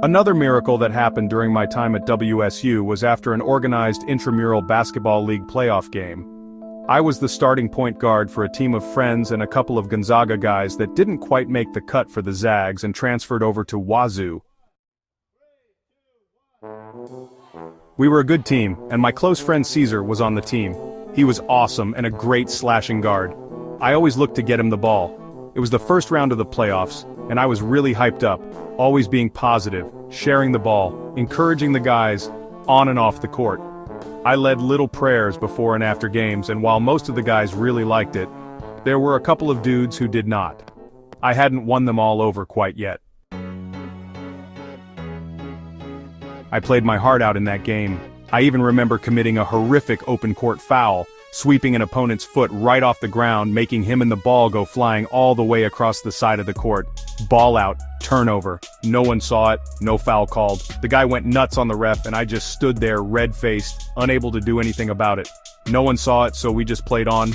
Another miracle that happened during my time at WSU was after an organized intramural basketball league playoff game. I was the starting point guard for a team of friends and a couple of Gonzaga guys that didn't quite make the cut for the Zags and transferred over to Wazoo. We were a good team, and my close friend Caesar was on the team. He was awesome and a great slashing guard. I always looked to get him the ball. It was the first round of the playoffs, and I was really hyped up, always being positive, sharing the ball, encouraging the guys, on and off the court. I led little prayers before and after games, and while most of the guys really liked it, there were a couple of dudes who did not. I hadn't won them all over quite yet. I played my heart out in that game. I even remember committing a horrific open court foul, sweeping an opponent's foot right off the ground, making him and the ball go flying all the way across the side of the court. Ball out, turnover. No one saw it, no foul called. The guy went nuts on the ref and I just stood there red-faced, unable to do anything about it. No one saw it, so we just played on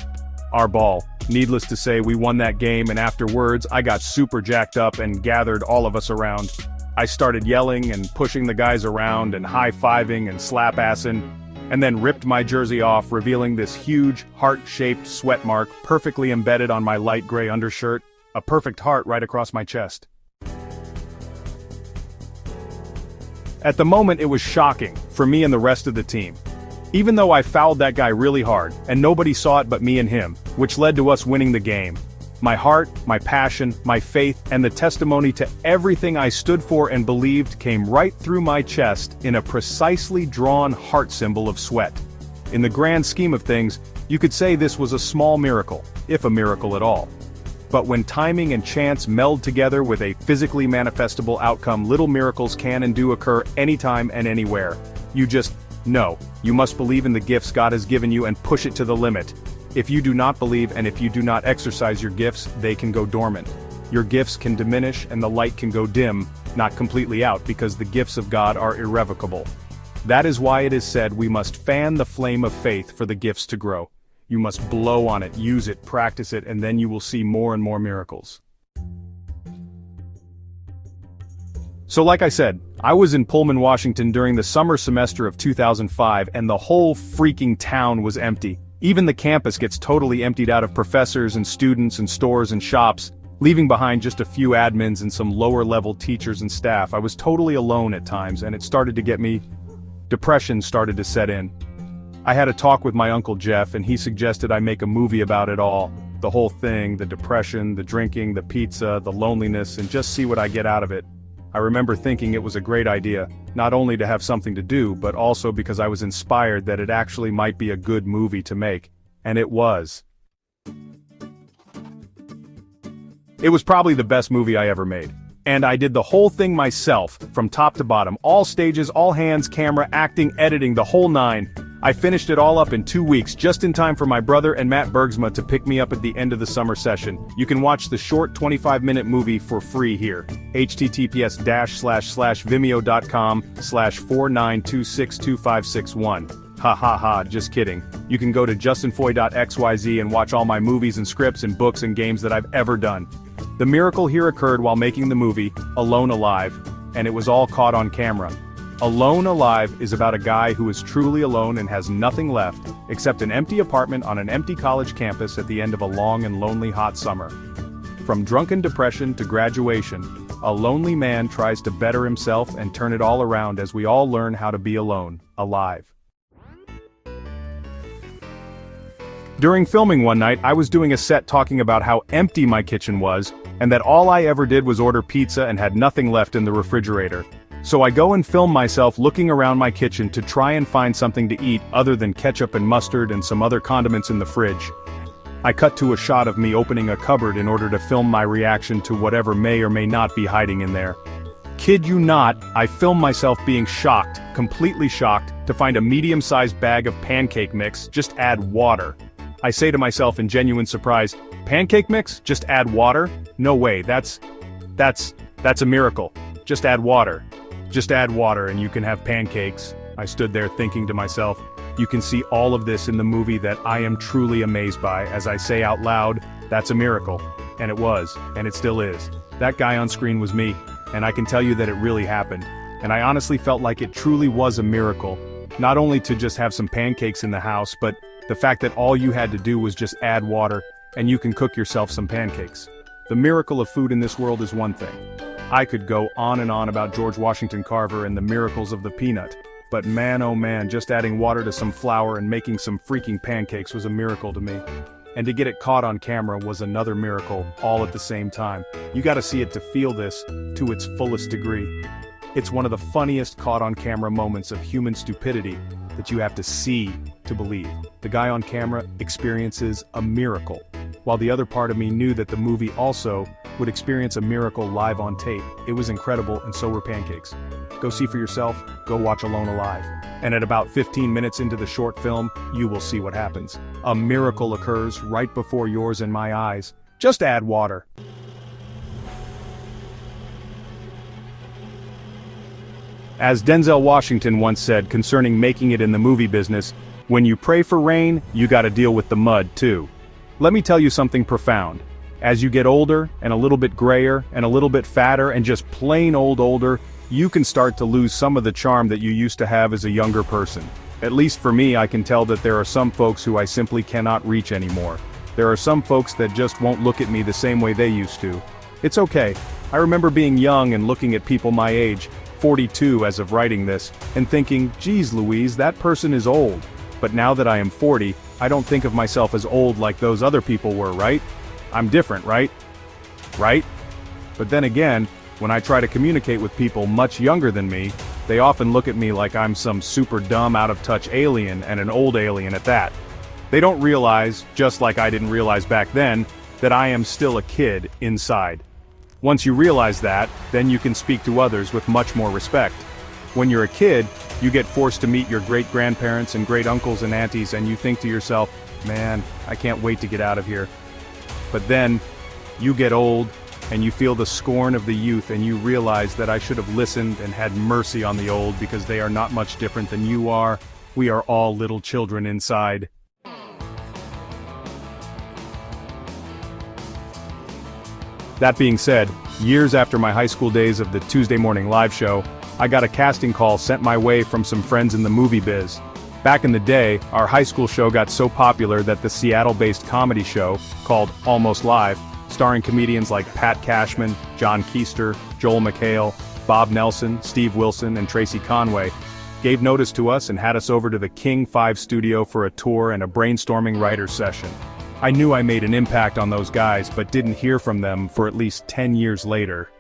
our ball. Needless to say, we won that game, and afterwards I got super jacked up and gathered all of us around. I started yelling and pushing the guys around and high-fiving and slap-assing, and then ripped my jersey off, revealing this huge, heart-shaped sweat mark perfectly embedded on my light gray undershirt, a perfect heart right across my chest. At the moment it was shocking, for me and the rest of the team. Even though I fouled that guy really hard, and nobody saw it but me and him, which led to us winning the game. My heart, my passion, my faith, and the testimony to everything I stood for and believed came right through my chest in a precisely drawn heart symbol of sweat. In the grand scheme of things, you could say this was a small miracle, if a miracle at all. But when timing and chance meld together with a physically manifestable outcome, little miracles can and do occur anytime and anywhere. You just know. You must believe in the gifts God has given you and push it to the limit. If you do not believe and if you do not exercise your gifts, they can go dormant. Your gifts can diminish and the light can go dim, not completely out, because the gifts of God are irrevocable. That is why it is said we must fan the flame of faith for the gifts to grow. You must blow on it, use it, practice it, and then you will see more and more miracles. So like I said, I was in Pullman, Washington during the summer semester of 2005, and the whole freaking town was empty. Even the campus gets totally emptied out of professors and students and stores and shops, leaving behind just a few admins and some lower-level teachers and staff. I was totally alone at times, and it started to get me. Depression started to set in. I had a talk with my Uncle Jeff, and he suggested I make a movie about it all. The whole thing, the depression, the drinking, the pizza, the loneliness, and just see what I get out of it. I remember thinking it was a great idea, not only to have something to do, but also because I was inspired that it actually might be a good movie to make. And it was. It was probably the best movie I ever made. And I did the whole thing myself, from top to bottom, all stages, all hands, camera, acting, editing, the whole nine. I finished it all up in 2 weeks, just in time for my brother and Matt Bergsma to pick me up at the end of the summer session. You can watch the short 25-minute movie for free here. https://vimeo.com/49262561. Ha ha ha, just kidding. You can go to justinfoy.xyz and watch all my movies and scripts and books and games that I've ever done. The miracle here occurred while making the movie, Alone Alive, and it was all caught on camera. Alone Alive is about a guy who is truly alone and has nothing left, except an empty apartment on an empty college campus at the end of a long and lonely hot summer. From drunken depression to graduation, a lonely man tries to better himself and turn it all around as we all learn how to be alone, alive. During filming one night, I was doing a set talking about how empty my kitchen was, and that all I ever did was order pizza and had nothing left in the refrigerator. So I go and film myself looking around my kitchen to try and find something to eat other than ketchup and mustard and some other condiments in the fridge. I cut to a shot of me opening a cupboard in order to film my reaction to whatever may or may not be hiding in there. Kid you not, I film myself being shocked, completely shocked, to find a medium-sized bag of pancake mix, just add water. I say to myself in genuine surprise, pancake mix? Just add water? No way, that's a miracle. Just add water. Just add water and you can have pancakes. I stood there thinking to myself, you can see all of this in the movie that I am truly amazed by as I say out loud, that's a miracle. And it was, and it still is. That guy on screen was me, and I can tell you that it really happened. and I honestly felt like it truly was a miracle. Not only to just have some pancakes in the house, but the fact that all you had to do was just add water, and you can cook yourself some pancakes. The miracle of food in this world is one thing. I could go on and on about George Washington Carver and the miracles of the peanut, but man oh man, just adding water to some flour and making some freaking pancakes was a miracle to me. And to get it caught on camera was another miracle, all at the same time. You gotta see it to feel this to its fullest degree. It's one of the funniest caught on camera moments of human stupidity that you have to see to believe. The guy on camera experiences a miracle, while the other part of me knew that the movie also would experience a miracle live on tape. It was incredible, and so were pancakes. Go see for yourself, go watch Alone Alive. And at about 15 minutes into the short film, you will see what happens. A miracle occurs right before yours and my eyes. Just add water. As Denzel Washington once said concerning making it in the movie business, when you pray for rain, you gotta deal with the mud too. Let me tell you something profound. As you get older, and a little bit grayer, and a little bit fatter, and just plain old older, you can start to lose some of the charm that you used to have as a younger person. At least for me, I can tell that there are some folks who I simply cannot reach anymore. There are some folks that just won't look at me the same way they used to. It's okay. I remember being young and looking at people my age, 42 as of writing this, and thinking, geez Louise, that person is old. But now that I am 40, I don't think of myself as old like those other people were, right? I'm different, right? Right? But then again, when I try to communicate with people much younger than me, they often look at me like I'm some super dumb out-of-touch alien, and an old alien at that. They don't realize, just like I didn't realize back then, that I am still a kid inside. Once you realize that, then you can speak to others with much more respect. When you're a kid, you get forced to meet your great-grandparents and great-uncles and aunties, and you think to yourself, man, I can't wait to get out of here. But then, you get old, and you feel the scorn of the youth, and you realize that I should have listened and had mercy on the old because they are not much different than you are. We are all little children inside. That being said, years after my high school days of the Tuesday morning live show, I got a casting call sent my way from some friends in the movie biz. Back in the day, our high school show got so popular that the Seattle-based comedy show, called Almost Live, starring comedians like Pat Cashman, John Keister, Joel McHale, Bob Nelson, Steve Wilson, and Tracy Conway, gave notice to us and had us over to the King 5 studio for a tour and a brainstorming writer's session. I knew I made an impact on those guys, but didn't hear from them for at least 10 years later.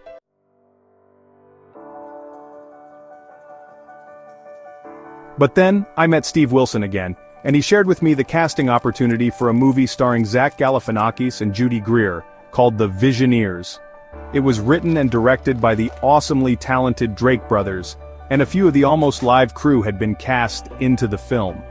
But then, I met Steve Wilson again, and he shared with me the casting opportunity for a movie starring Zach Galifianakis and Judy Greer, called The Visioneers. It was written and directed by the awesomely talented Drake brothers, and a few of the Almost Live crew had been cast into the film.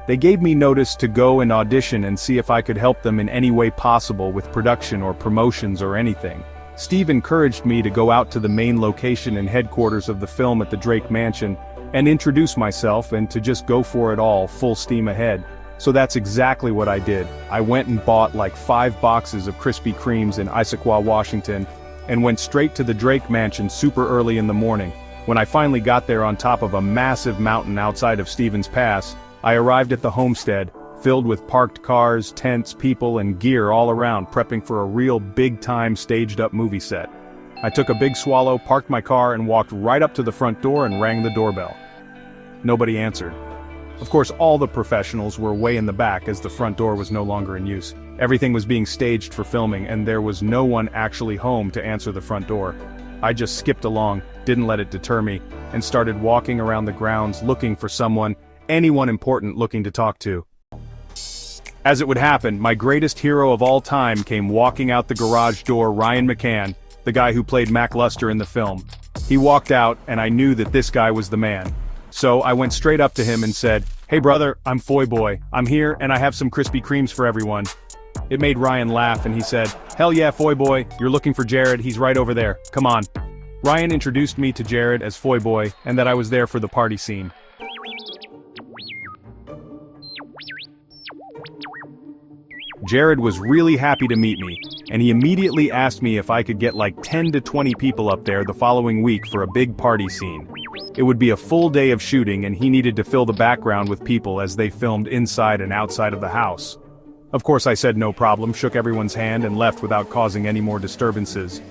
They gave me notice to go and audition and see if I could help them in any way possible with production or promotions or anything. Steve encouraged me to go out to the main location and headquarters of the film at the Drake Mansion and introduce myself and to just go for it all, full steam ahead. So that's exactly what I did. I went and bought like 5 boxes of Krispy Kremes in Issaquah, Washington, and went straight to the Drake Mansion super early in the morning. When I finally got there on top of a massive mountain outside of Stevens Pass, I arrived at the homestead, filled with parked cars, tents, people, and gear all around, prepping for a real big-time staged-up movie set. I took a big swallow, parked my car, and walked right up to the front door and rang the doorbell. Nobody answered. Of course, all the professionals were way in the back as the front door was no longer in use. Everything was being staged for filming, and there was no one actually home to answer the front door. I just skipped along, didn't let it deter me, and started walking around the grounds looking for anyone important looking to talk to. As it would happen, my greatest hero of all time came walking out the garage door, Ryan McCann, the guy who played Mac Luster in the film. He walked out, and I knew that this guy was the man. So I went straight up to him and said, "Hey brother, I'm Foy Boy. I'm here and I have some Krispy Kremes for everyone." It made Ryan laugh and he said, "Hell yeah, Foy Boy, you're looking for Jared, he's right over there, come on." Ryan introduced me to Jared as Foy Boy and that I was there for the party scene. Jared was really happy to meet me, and he immediately asked me if I could get like 10 to 20 people up there the following week for a big party scene. It would be a full day of shooting and he needed to fill the background with people as they filmed inside and outside of the house. Of course I said no problem, shook everyone's hand and left without causing any more disturbances.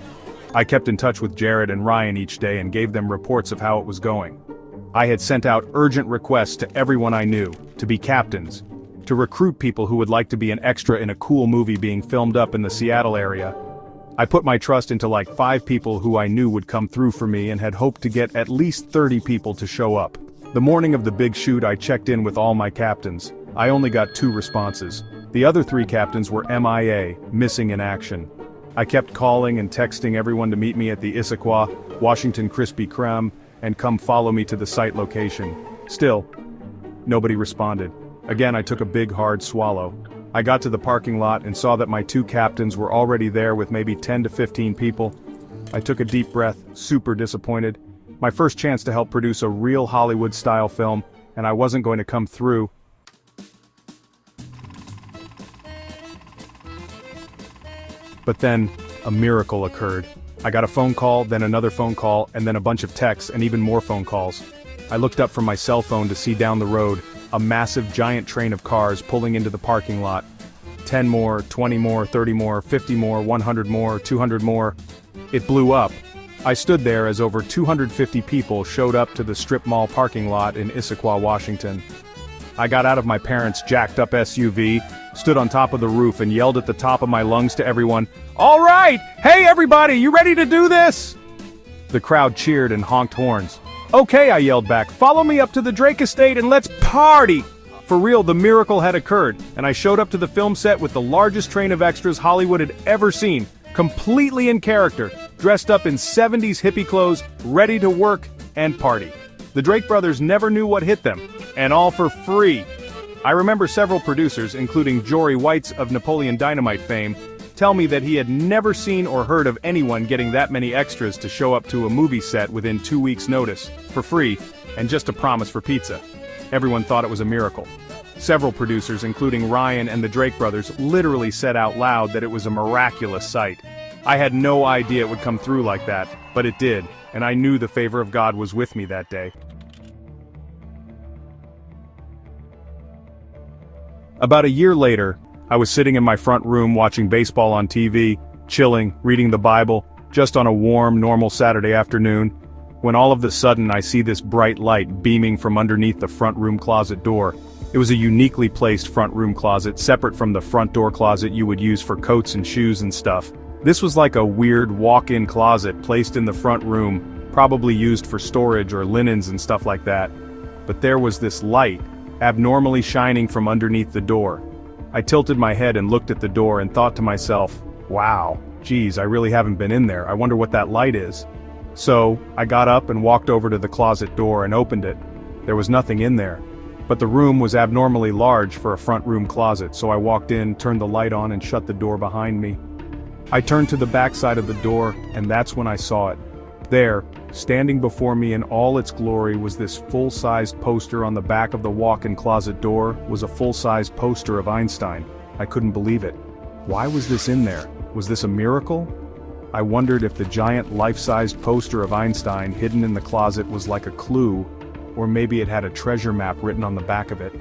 I kept in touch with Jared and Ryan each day and gave them reports of how it was going. I had sent out urgent requests to everyone I knew, to be captains, to recruit people who would like to be an extra in a cool movie being filmed up in the Seattle area. I put my trust into like 5 people who I knew would come through for me and had hoped to get at least 30 people to show up. The morning of the big shoot I checked in with all my captains. I only got 2 responses. The other 3 captains were MIA, missing in action. I kept calling and texting everyone to meet me at the Issaquah, Washington Krispy Kreme, and come follow me to the site location. Still, nobody responded. Again I took a big hard swallow. I got to the parking lot and saw that my 2 captains were already there with maybe 10 to 15 people. I took a deep breath, super disappointed. My first chance to help produce a real Hollywood-style film, and I wasn't going to come through. But then, a miracle occurred. I got a phone call, then another phone call, and then a bunch of texts and even more phone calls. I looked up from my cell phone to see down the road, a massive giant train of cars pulling into the parking lot. 10 more, 20 more, 30 more, 50 more, 100 more, 200 more. It blew up. I stood there as over 250 people showed up to the strip mall parking lot in Issaquah, Washington. I got out of my parents' jacked-up SUV, stood on top of the roof and yelled at the top of my lungs to everyone, "All right! Hey everybody, you ready to do this?" The crowd cheered and honked horns. "Okay," I yelled back, "follow me up to the Drake estate and let's party!" For real, the miracle had occurred, and I showed up to the film set with the largest train of extras Hollywood had ever seen, completely in character, dressed up in 70s hippie clothes, ready to work and party. The Drake brothers never knew what hit them, and all for free. I remember several producers, including Jory Whites of Napoleon Dynamite fame, tell me that he had never seen or heard of anyone getting that many extras to show up to a movie set within 2 weeks' notice, for free, and just a promise for pizza. Everyone thought it was a miracle. Several producers, including Ryan and the Drake brothers, literally said out loud that it was a miraculous sight. I had no idea it would come through like that, but it did, and I knew the favor of God was with me that day. About a year later, I was sitting in my front room watching baseball on TV, chilling, reading the Bible, just on a warm, normal Saturday afternoon, when all of a sudden I see this bright light beaming from underneath the front room closet door. It was a uniquely placed front room closet, separate from the front door closet you would use for coats and shoes and stuff. This was like a weird walk-in closet placed in the front room, probably used for storage or linens and stuff like that. But there was this light, abnormally shining from underneath the door. I tilted my head and looked at the door and thought to myself, wow, geez, I really haven't been in there, I wonder what that light is. So, I got up and walked over to the closet door and opened it. There was nothing in there. But the room was abnormally large for a front room closet, so I walked in, turned the light on and shut the door behind me. I turned to the back side of the door, and that's when I saw it. There, standing before me in all its glory was this full-sized poster on the back of the walk-in closet door, was a full-sized poster of Einstein. I couldn't believe it. Why was this in there? Was this a miracle? I wondered if the giant life-sized poster of Einstein hidden in the closet was like a clue, or maybe it had a treasure map written on the back of it.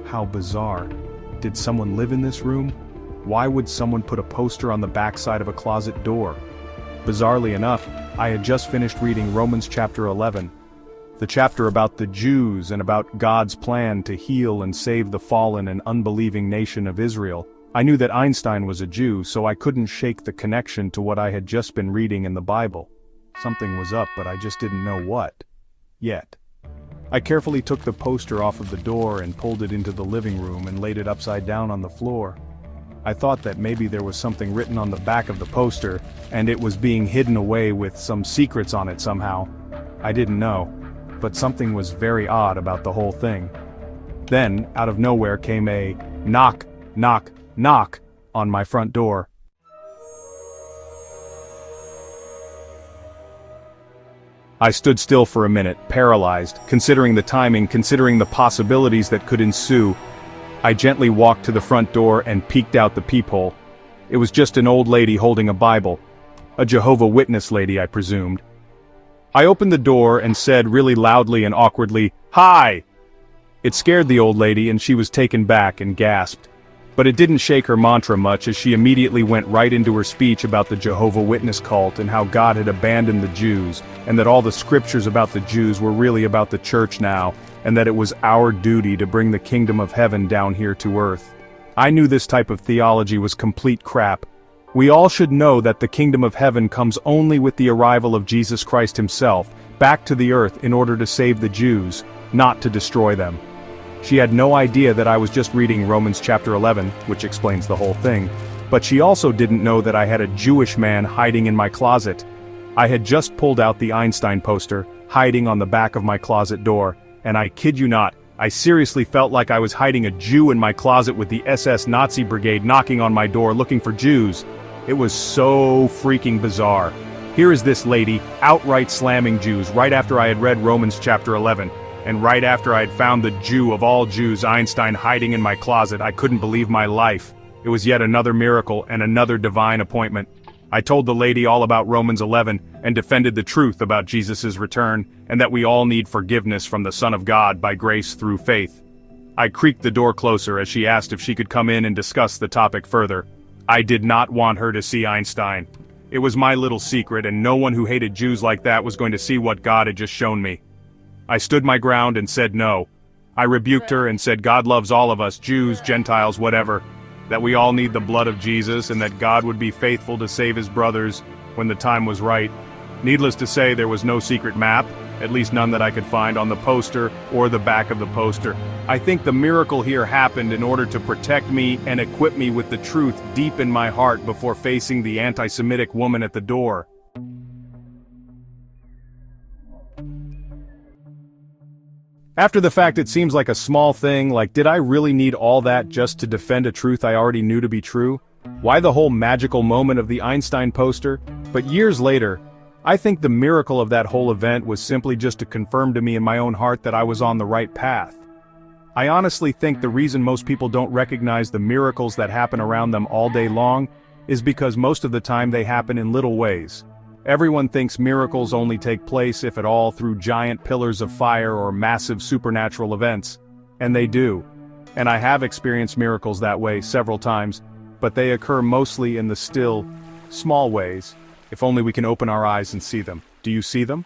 How bizarre. Did someone live in this room? Why would someone put a poster on the backside of a closet door? Bizarrely enough, I had just finished reading Romans chapter 11, the chapter about the Jews and about God's plan to heal and save the fallen and unbelieving nation of Israel. I knew that Einstein was a Jew, so I couldn't shake the connection to what I had just been reading in the Bible. Something was up, but I just didn't know what. Yet. I carefully took the poster off of the door and pulled it into the living room and laid it upside down on the floor. I thought that maybe there was something written on the back of the poster, and it was being hidden away with some secrets on it somehow. I didn't know, but something was very odd about the whole thing. Then, out of nowhere came a knock, knock, knock on my front door. I stood still for a minute, paralyzed, considering the timing, considering the possibilities that could ensue. I gently walked to the front door and peeked out the peephole. It was just an old lady holding a Bible. A Jehovah's Witness lady, I presumed. I opened the door and said really loudly and awkwardly, "Hi!" It scared the old lady and she was taken back and gasped. But it didn't shake her mantra much as she immediately went right into her speech about the Jehovah's Witness cult and how God had abandoned the Jews, and that all the scriptures about the Jews were really about the church now, and that it was our duty to bring the kingdom of heaven down here to earth. I knew this type of theology was complete crap. We all should know that the kingdom of heaven comes only with the arrival of Jesus Christ himself, back to the earth in order to save the Jews, not to destroy them. She had no idea that I was just reading Romans chapter 11, which explains the whole thing, but she also didn't know that I had a Jewish man hiding in my closet. I had just pulled out the Einstein poster, hiding on the back of my closet door, and I kid you not, I seriously felt like I was hiding a Jew in my closet with the SS Nazi brigade knocking on my door looking for Jews. It was so freaking bizarre. Here is this lady, outright slamming Jews right after I had read Romans chapter 11. And right after I had found the Jew of all Jews, Einstein, hiding in my closet. I couldn't believe my life. It was yet another miracle and another divine appointment. I told the lady all about Romans 11 and defended the truth about Jesus' return, and that we all need forgiveness from the Son of God by grace through faith. I creaked the door closer as she asked if she could come in and discuss the topic further. I did not want her to see Einstein. It was my little secret, and no one who hated Jews like that was going to see what God had just shown me. I stood my ground and said no. I rebuked her and said God loves all of us, Jews, Gentiles, whatever, that we all need the blood of Jesus and that God would be faithful to save his brothers when the time was right. Needless to say, there was no secret map, at least none that I could find on the poster or the back of the poster. I think the miracle here happened in order to protect me and equip me with the truth deep in my heart before facing the anti-Semitic woman at the door. After the fact, it seems like a small thing, like did I really need all that just to defend a truth I already knew to be true? Why the whole magical moment of the Einstein poster? But years later, I think the miracle of that whole event was simply just to confirm to me in my own heart that I was on the right path. I honestly think the reason most people don't recognize the miracles that happen around them all day long is because most of the time they happen in little ways. Everyone thinks miracles only take place, if at all, through giant pillars of fire or massive supernatural events. And they do. And I have experienced miracles that way several times, but they occur mostly in the still, small ways, if only we can open our eyes and see them. Do you see them?